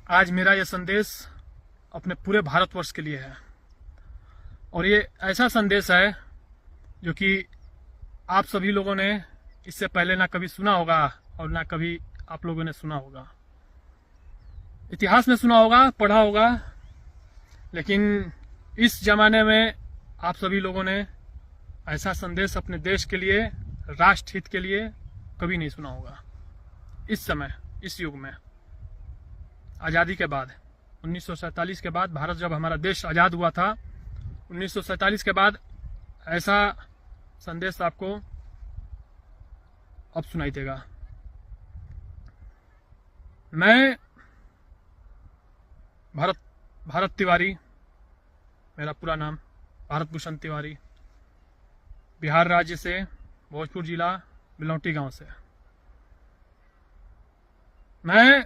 आज मेरा यह संदेश अपने पूरे भारतवर्ष के लिए है और ये ऐसा संदेश है जो कि आप सभी लोगों ने इससे पहले ना कभी सुना होगा और ना कभी आप लोगों ने सुना होगा। इतिहास में सुना होगा, पढ़ा होगा, लेकिन इस जमाने में आप सभी लोगों ने ऐसा संदेश अपने देश के लिए, राष्ट्र हित के लिए कभी नहीं सुना होगा। इस समय, इस युग में, आज़ादी के बाद 1947 के बाद, भारत जब हमारा देश आज़ाद हुआ था 1947 के बाद, ऐसा संदेश आपको अब सुनाई देगा। मैं भारत तिवारी, मेरा पूरा नाम भारत भूषण तिवारी, बिहार राज्य से, भोजपुर जिला, बिलौटी गांव से। मैं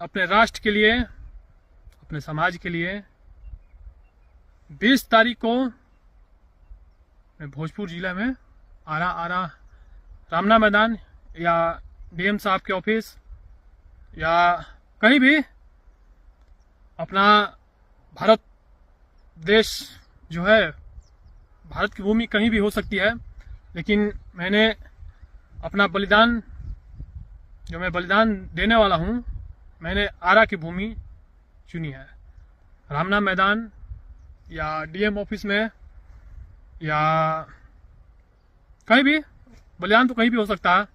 अपने राष्ट्र के लिए, अपने समाज के लिए 20 तारीख को मैं भोजपुर जिले में आरा रामना मैदान या डीएम साहब के ऑफिस या कहीं भी अपना भारत देश जो है, भारत की भूमि कहीं भी हो सकती है, लेकिन मैंने अपना बलिदान, जो मैं बलिदान देने वाला हूं, मैंने आरा की भूमि चुनी है। रामना मैदान या डीएम ऑफिस में या कहीं भी, बलिदान तो कहीं भी हो सकता है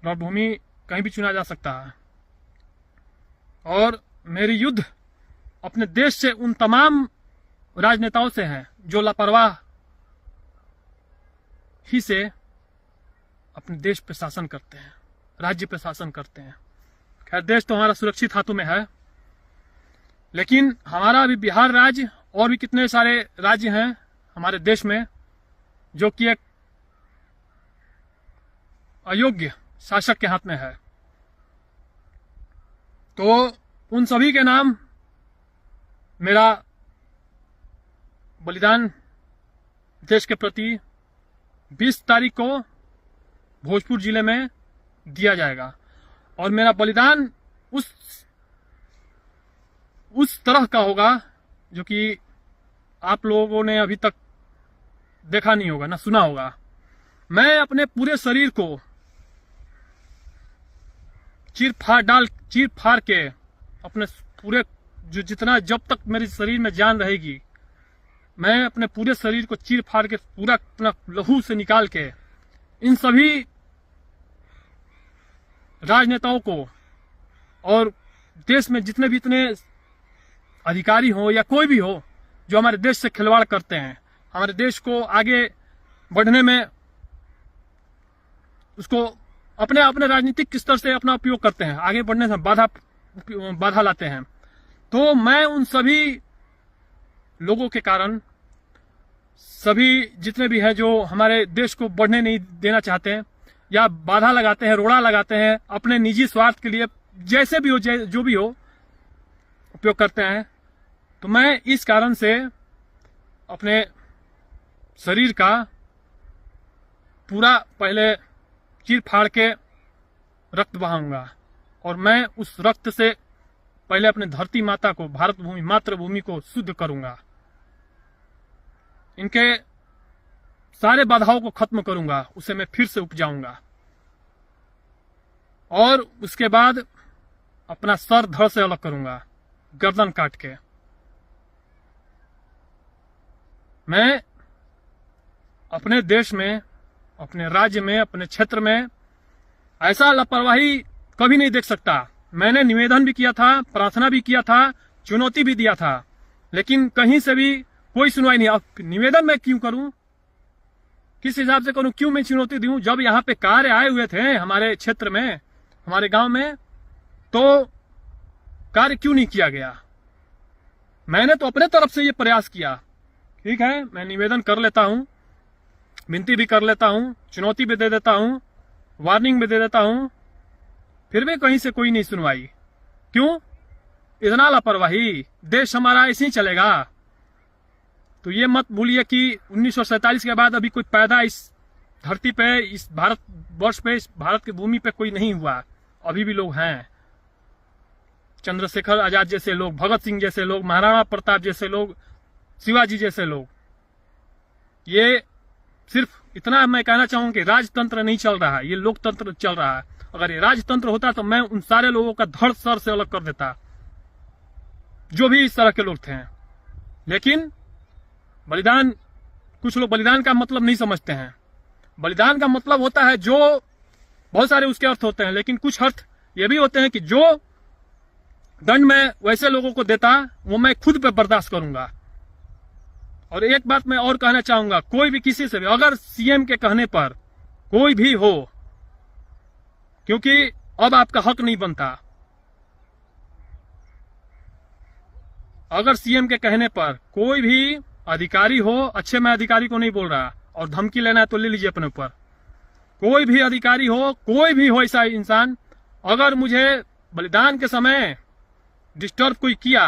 और भूमि कहीं भी चुना जा सकता है। और मेरी युद्ध अपने देश से उन तमाम राजनेताओं से है जो लापरवाह ही से अपने देश पे शासन करते हैं, राज्य पे शासन करते हैं। खैर, देश तो हमारा सुरक्षित हाथों में है, लेकिन हमारा अभी बिहार राज्य और भी कितने सारे राज्य हैं हमारे देश में जो कि एक अयोग्य शासक के हाथ में है। तो उन सभी के नाम मेरा बलिदान देश के प्रति 20 तारीख को भोजपुर जिले में दिया जाएगा। और मेरा बलिदान उस तरह का होगा जो कि आप लोगों ने अभी तक देखा नहीं होगा, ना सुना होगा। मैं अपने पूरे शरीर को चीर फाड़ के अपने पूरे, जो जितना, जब तक मेरे शरीर में जान रहेगी, मैं अपने पूरे शरीर को चीर फाड़ के पूरा अपना लहू से निकाल के इन सभी राजनेताओं को और देश में जितने भी इतने अधिकारी हो या कोई भी हो जो हमारे देश से खिलवाड़ करते हैं, हमारे देश को आगे बढ़ने में, उसको अपने अपने राजनीतिक स्तर से अपना उपयोग करते हैं, आगे बढ़ने से बाधा लाते हैं, तो मैं उन सभी लोगों के कारण, सभी जितने भी हैं जो हमारे देश को बढ़ने नहीं देना चाहते हैं या बाधा लगाते हैं, रोड़ा लगाते हैं, अपने निजी स्वार्थ के लिए जैसे भी हो, जो भी हो, उपयोग करते हैं, तो मैं इस कारण से अपने शरीर का पूरा पहले चीर फाड़ के रक्त बहाऊंगा और मैं उस रक्त से पहले अपने धरती माता को, भारत भूमि, मातृभूमि को शुद्ध करूंगा। इनके सारे बाधाओं को खत्म करूंगा, उसे मैं फिर से उपजाऊंगा और उसके बाद अपना सर धड़ से अलग करूंगा, गर्दन काट के। मैं अपने देश में, अपने राज्य में, अपने क्षेत्र में ऐसा लापरवाही कभी नहीं देख सकता। मैंने निवेदन भी किया था, प्रार्थना भी किया था, चुनौती भी दिया था, लेकिन कहीं से भी कोई सुनवाई नहीं। अब निवेदन मैं क्यों करूं, किस हिसाब से करूं, क्यों मैं चुनौती दूं? जब यहाँ पे कार्य आए हुए थे हमारे क्षेत्र में, हमारे गांव में, तो कार्य क्यों नहीं किया गया? मैंने तो अपने तरफ से ये प्रयास किया। ठीक है, मैं निवेदन कर लेता हूं, विनती भी कर लेता हूं, चुनौती भी दे देता हूं, वार्निंग भी दे देता हूं, फिर भी कहीं से कोई नहीं सुनवाई। क्यों? इतना लापरवाही? देश हमारा ऐसे ही चलेगा? तो ये मत भूलिए कि 1947 के बाद अभी कोई पैदा इस धरती पे, इस भारत वर्ष पे, इस भारत की भूमि पे कोई नहीं हुआ। अभी भी लोग हैं। चंद्रशेखर आजाद जैसे लोग, भगत सिंह जैसे लोग, महाराणा प्रताप जैसे लोग, शिवाजी जैसे लोग। ये सिर्फ इतना मैं कहना चाहूँ कि राजतंत्र नहीं चल रहा है, ये लोकतंत्र चल रहा है। अगर ये राजतंत्र होता तो मैं उन सारे लोगों का धड़ सर से अलग कर देता, जो भी इस तरह के लोग थे। लेकिन बलिदान, कुछ लोग बलिदान का मतलब नहीं समझते हैं। बलिदान का मतलब होता है जो, बहुत सारे उसके अर्थ होते हैं, लेकिन कुछ अर्थ ये भी होते हैं कि जो दंड मैं वैसे लोगों को देता वो मैं खुद पे बर्दाश्त करूंगा। और एक बात मैं और कहना चाहूंगा, कोई भी किसी से भी, अगर सीएम के कहने पर कोई भी हो, क्योंकि अब आपका हक नहीं बनता, अगर सीएम के कहने पर कोई भी अधिकारी हो, अच्छे मैं अधिकारी को नहीं बोल रहा, और धमकी लेना है तो ले लीजिए अपने ऊपर, कोई भी अधिकारी हो, कोई भी हो ऐसा इंसान, अगर मुझे बलिदान के समय डिस्टर्ब कोई किया,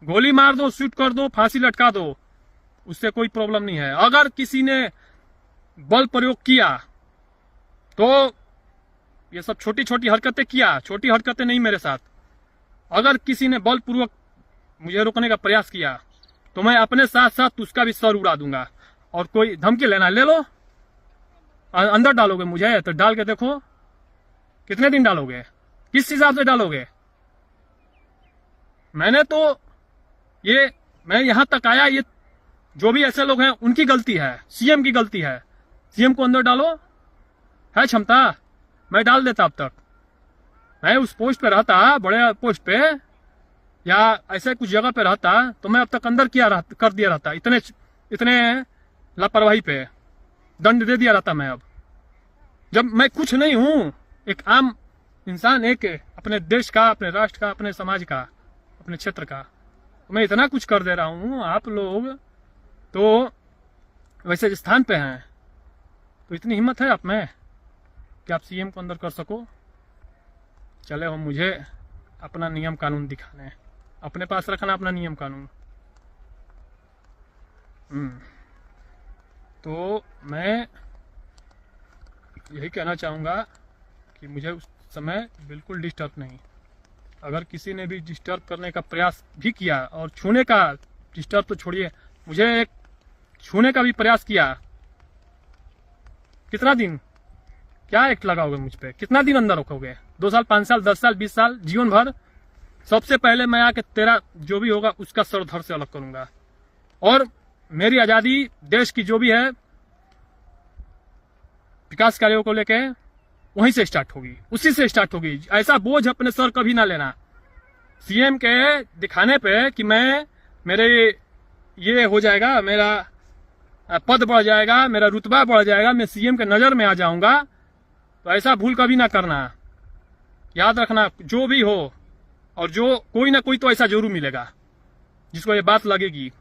गोली मार दो, शूट कर दो, फांसी लटका दो, उससे कोई प्रॉब्लम नहीं है। अगर किसी ने बल प्रयोग किया तो ये सब छोटी छोटी हरकतें किया, छोटी हरकतें नहीं मेरे साथ, अगर किसी ने बलपूर्वक मुझे रोकने का प्रयास किया तो मैं अपने साथ साथ उसका भी सर उड़ा दूंगा। और कोई धमकी लेना ले लो, अंदर डालोगे मुझे तो डाल के देखो कितने दिन डालोगे, किस हिसाब से डालोगे। मैंने तो मैं यहां तक आया, ये जो भी ऐसे लोग हैं उनकी गलती है, सीएम की गलती है। सीएम को अंदर डालो, है क्षमता, मैं डाल देता। अब तक मैं उस पोस्ट पे रहता, बड़े पोस्ट पे या ऐसे कुछ जगह पे रहता तो मैं अब तक अंदर कर दिया रहता। इतने लापरवाही पे दंड दे दिया रहता मैं। अब जब मैं कुछ नहीं हूं, एक आम इंसान, एक अपने देश का, अपने राष्ट्र का, अपने समाज का, अपने क्षेत्र का, तो मैं इतना कुछ कर दे रहा हूं। आप लोग तो वैसे स्थान पे हैं, तो इतनी हिम्मत है आप में कि आप सीएम को अंदर कर सको। चले हो मुझे अपना नियम कानून दिखाने, अपने पास रखना अपना नियम कानून। तो मैं यही कहना चाहूंगा कि मुझे उस समय बिल्कुल डिस्टर्ब नहीं। अगर किसी ने भी डिस्टर्ब करने का प्रयास भी किया, और छूने का, डिस्टर्ब तो छोड़िए, मुझे एक छूने का भी प्रयास किया, कितना दिन, क्या एक्ट लगाओगे मुझ पे, कितना दिन अंदर रखोगे, 2 साल, 5 साल, 10 साल, 20 साल, जीवन भर। सबसे पहले मैं आके तेरा जो भी होगा उसका सर धड़ से अलग करूंगा। और मेरी आजादी, देश की जो भी है विकास कार्यों को लेके, वहीं से स्टार्ट होगी, उसी से स्टार्ट होगी। ऐसा बोझ अपने सर कभी ना लेना सीएम के दिखाने पे कि मेरे ये हो जाएगा, मेरा पद बढ़ जाएगा, मेरा रुतबा बढ़ जाएगा, मैं सीएम के नजर में आ जाऊंगा। तो ऐसा भूल कभी ना करना, याद रखना। जो भी हो, और जो कोई ना कोई तो ऐसा जरूर मिलेगा जिसको ये बात लगेगी।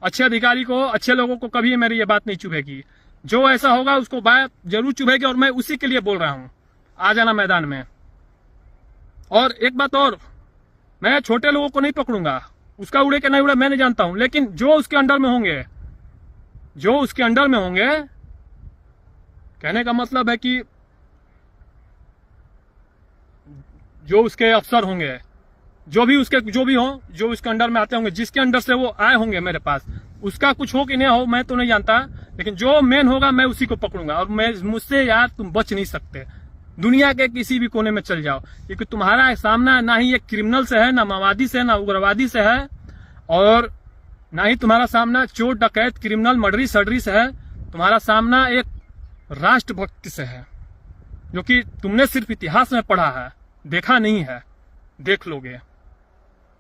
अच्छे अधिकारी को, अच्छे लोगों को कभी मेरी ये बात नहीं चुभेगी। जो ऐसा होगा उसको बात जरूर चुभेगी, और मैं उसी के लिए बोल रहा हूं, आ जाना मैदान में। और एक बात और, मैं छोटे लोगों को नहीं पकड़ूंगा, उसका उड़े के नहीं उड़े मैं नहीं जानता हूं, लेकिन जो उसके अंडर में होंगे, जो उसके अंडर में होंगे, कहने का मतलब है कि जो उसके अफसर होंगे, जो भी हो, जो उसके अंडर में आते होंगे, जिसके अंडर से वो आए होंगे मेरे पास, उसका कुछ हो कि नहीं हो मैं तो नहीं जानता, लेकिन जो मेन होगा मैं उसी को पकड़ूंगा। और मुझसे यार तुम बच नहीं सकते, दुनिया के किसी भी कोने में चल जाओ, क्योंकि तुम्हारा सामना ना ही एक क्रिमिनल से है, ना माओवादी से, ना उग्रवादी से है, और ना ही तुम्हारा सामना चोर, डकैत, क्रिमिनल, मर्डरी सडरी से है। तुम्हारा सामना एक राष्ट्रभक्ति से है, जो कि तुमने सिर्फ इतिहास में पढ़ा है, देखा नहीं है, देख लोगे।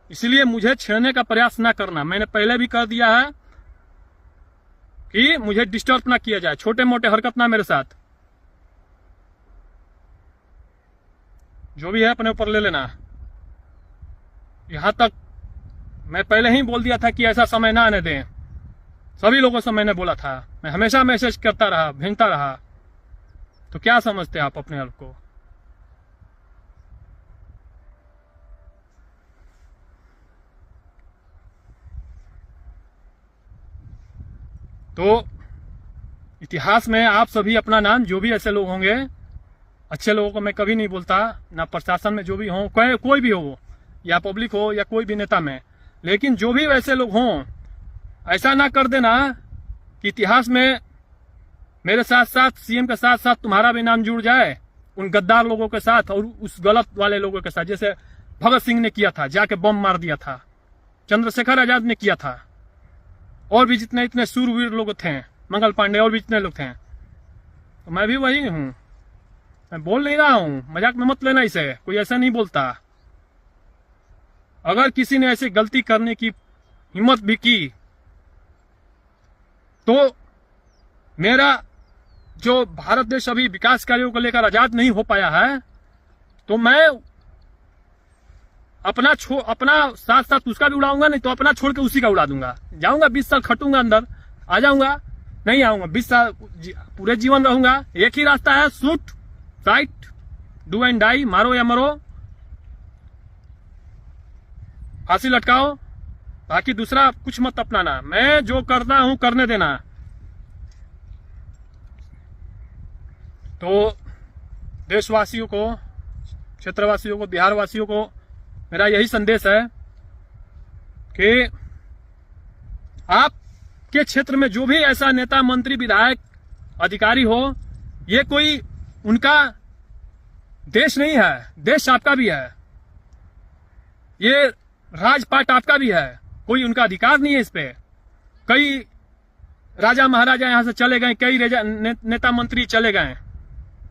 इसलिए मुझे छेड़ने का प्रयास ना करना, मैंने पहले भी कर दिया है कि मुझे डिस्टर्ब ना किया जाए, छोटे मोटे हरकत ना मेरे साथ, जो भी है अपने ऊपर ले लेना। यहां तक मैं पहले ही बोल दिया था कि ऐसा समय ना आने दें, सभी लोगों से मैंने बोला था, मैं हमेशा मैसेज करता रहा, भेजता रहा। तो क्या समझते आप अपने आप को? तो इतिहास में आप सभी अपना नाम, जो भी ऐसे लोग होंगे, अच्छे लोगों को मैं कभी नहीं बोलता, ना प्रशासन में जो भी हो, कोई भी हो, या पब्लिक हो या कोई भी नेता में, लेकिन जो भी वैसे लोग हों, ऐसा ना कर देना कि इतिहास में मेरे साथ साथ सीएम के साथ साथ तुम्हारा भी नाम जुड़ जाए उन गद्दार लोगों के साथ और उस गलत वाले लोगों के साथ, जैसे भगत सिंह ने किया था, जाके बम मार दिया था, चंद्रशेखर आजाद ने किया था, और भी जितने इतने सूरवीर लोग थे, मंगल पांडे और भी जितने लोग थे। तो मैं भी वही हूं, मैं बोल नहीं रहा हूं, मजाक में मत लेना इसे, कोई ऐसा नहीं बोलता। अगर किसी ने ऐसी गलती करने की हिम्मत भी की तो मेरा जो भारत देश अभी विकास कार्यों को लेकर आजाद नहीं हो पाया है, तो मैं अपना साथ साथ उसका भी उड़ाऊंगा, नहीं तो अपना छोड़ के उसी का उड़ा दूंगा। जाऊंगा 20 साल खटूंगा, अंदर आ जाऊंगा, नहीं आऊंगा 20 साल पूरे जीवन रहूंगा। एक ही रास्ता है, shoot right, do and die, मारो या मरो, फांसी लटकाओ, बाकी दूसरा कुछ मत अपनाना। मैं जो करना हूं करने देना। तो देशवासियों को, क्षेत्रवासियों को, बिहार वासियों को मेरा यही संदेश है कि आपके क्षेत्र में जो भी ऐसा नेता, मंत्री, विधायक, अधिकारी हो, ये कोई उनका देश नहीं है, देश आपका भी है, ये राजपाट आपका भी है, कोई उनका अधिकार नहीं है इस पे। कई राजा महाराजा यहां से चले गए, कई नेता मंत्री चले गए,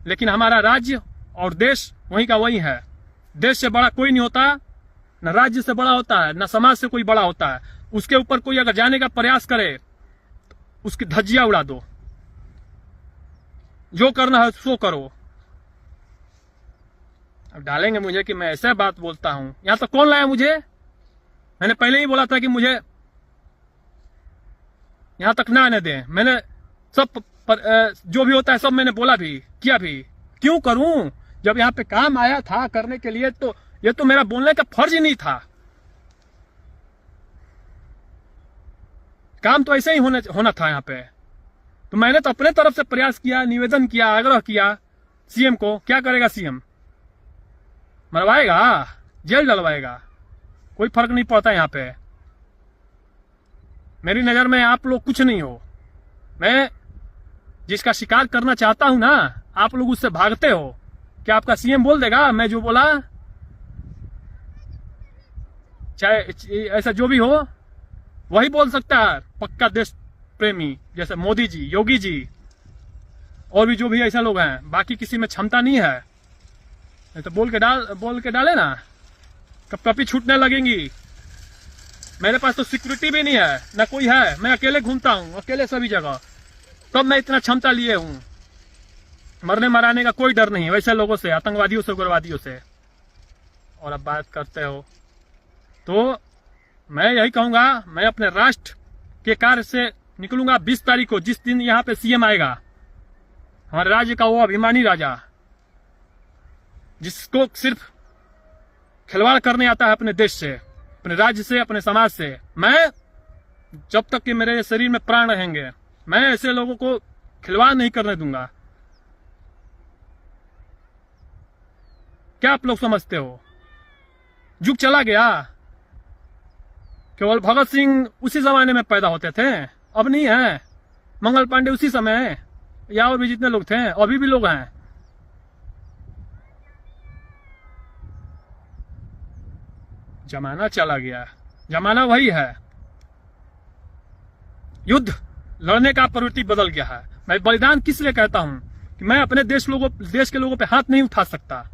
लेकिन हमारा राज्य और देश वहीं का वहीं है। देश से बड़ा कोई नहीं होता, न राज्य से बड़ा होता है, न समाज से कोई बड़ा होता है। उसके ऊपर कोई अगर जाने का प्रयास करे तो उसकी धज्जियां उड़ा दो, जो करना है सो करो। अब डालेंगे मुझे कि मैं ऐसे बात बोलता हूं, यहां तक कौन लाया मुझे? मैंने पहले ही बोला था कि मुझे यहां तक ना आने दें। मैंने सब जो भी होता है सब मैंने बोला भी, किया भी। क्यों करूं जब यहां पे काम आया था करने के लिए? तो ये तो मेरा बोलने का फर्ज ही नहीं था। काम तो ऐसे ही होना था यहां पे। तो मैंने तो अपने तरफ से प्रयास किया, निवेदन किया, आग्रह किया सीएम को। क्या करेगा सीएम? मरवाएगा, जेल डलवाएगा, कोई फर्क नहीं पड़ता यहां पे। मेरी नजर में आप लोग कुछ नहीं हो। मैं जिसका शिकार करना चाहता हूं ना, आप लोग उससे भागते हो। क्या आपका सीएम बोल देगा मैं जो बोला? चाहे ऐसा जो भी हो, वही बोल सकता है पक्का देश प्रेमी, जैसे मोदी जी, योगी जी और भी जो भी ऐसा लोग हैं। बाकी किसी में क्षमता नहीं है। नहीं तो बोल के डाले ना, कपकपी छूटने लगेंगी। मेरे पास तो सिक्योरिटी भी नहीं है, ना कोई है, मैं अकेले घूमता हूं, अकेले सभी जगह। तब मैं इतना क्षमता लिए हूं। मरने मराने का कोई डर नहीं है वैसे लोगों से, आतंकवादियों से, उग्रवादियों से। और अब बात करते हो तो मैं यही कहूंगा, मैं अपने राष्ट्र के कार्य से निकलूंगा 20 तारीख को, जिस दिन यहाँ पे सीएम आएगा, हमारे राज्य का वो अभिमानी राजा, जिसको सिर्फ खिलवाड़ करने आता है अपने देश से, अपने राज्य से, अपने समाज से। मैं जब तक कि मेरे शरीर में प्राण रहेंगे, मैं ऐसे लोगों को खिलवाड़ नहीं करने दूंगा। क्या आप लोग समझते हो? युग चला गया। केवल भगत सिंह उसी जमाने में पैदा होते थे, अब नहीं है। मंगल पांडे उसी समय, या और भी जितने लोग थे, अभी भी लोग हैं। जमाना चला गया, जमाना वही है। युद्ध लड़ने का प्रवृत्ति बदल गया है। मैं बलिदान किस लिए कहता हूं कि मैं अपने देश के लोगों पे हाथ नहीं उठा सकता।